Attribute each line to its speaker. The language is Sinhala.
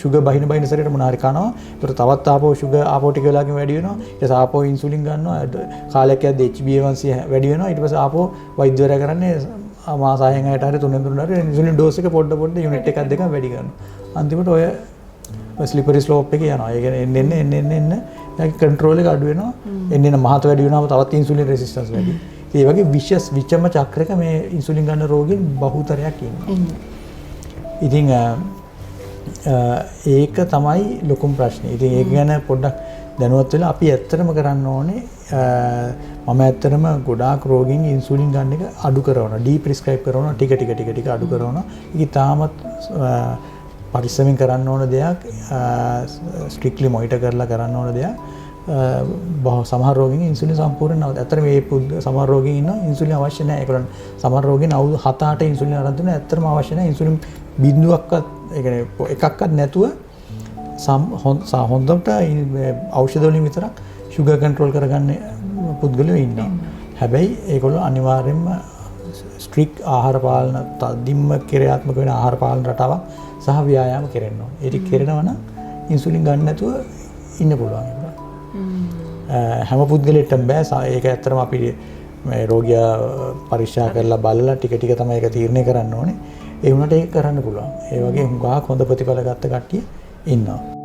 Speaker 1: sugar බහින සැරේට මොන හරි කනවා. ඒතර තවත් ආපහු sugar ආපහු ටික වෙලාවකින් වැඩි වෙනවා. ඊට පස්සේ ආපහු insulin ගන්නවා. කාලයක් යද්දී HbA1c වැඩි වෙනවා. ඊට පස්සේ ආපහු වෛද්‍යවරයා කරන්නේ මාස 6න් 6ට හරි 3න් 3ට හරි insulin dose එක පොඩ unit එකක් දෙකක් වැඩි කරනවා. අන්තිමට ඔය slippery slope එකේ යනවා. ඒ කියන්නේ එන්න යාගේ control එක අඩු වෙනවා. එන්න මහත වැඩි වෙනවාම තවත් insulin resistance වැඩි. ඒ වගේ vicious විචම චක්‍රයක මේ insulin ගන්න රෝගීන් බහුතරයක් ඉන්නවා. ඉතින් ඒක තමයි ලොකුම ප්‍රශ්නේ. ඉතින් ඒක ගැන පොඩ්ඩක් දැනුවත් වෙලා අපි ඇත්තටම කරන්න ඕනේ මම ඇත්තටම ගොඩාක් රෝගීන් ඉන්සුලින් ගන්න එක අඩු කරනවා. ඩීප්‍රිස්ක්‍රයිබ් කරනවා ටික අඩු කරනවා. ඒක තාමත් පරිස්සමින් කරන්න ඕන දෙයක්. ස්ට්‍රික්ට්ලි මොනිටර් කරලා කරන්න ඕන දෙයක්. සමහර රෝගීන් ඉන්සුලින් සම්පූර්ණ නැවත. ඇත්තටම මේ සමහර රෝගීන් ඉන්නවා ඉන්සුලින් අවශ්‍ය නැහැ. ඒගොල්ලන් සමහර රෝගීන් අවුරුදු 7-8 ඉන්සුලින් අරන් තිනවා. ඇත්තටම අවශ්‍ය නැහැ ඉන්සුලින් බිඳුවක්වත් ඒ කියන්නේ එකක්වත් නැතුව හොඳට ඖෂධ වලින් විතරක් sugar control කරගන්න පුද්ගලයෝ ඉන්නවා. හැබැයි ඒගොල්ලෝ අනිවාර්යයෙන්ම strict ආහාර පාලන තදින්ම ක්‍රියාත්මක වෙන ආහාර පාලන රටාවක් සහ ව්‍යායාම කරන්න ඕනේ. ඒක කරනවා නම් ඉන්සුලින් ගන්න නැතුව ඉන්න පුළුවන්. හැම පුද්ගලයෙක්ටම බෑ. ඒක ඇත්තටම අපි මේ රෝගියා පරීක්ෂා කරලා බලලා ටික තමයි ඒක තීරණය කරන්න ඕනේ. ඒ වුණාට ඒක කරන්න පුළුවන්. ඒ වගේ හුඟක් හොඳ ප්‍රතිඵල ගත්ත කට්ටිය ඉන්නවා.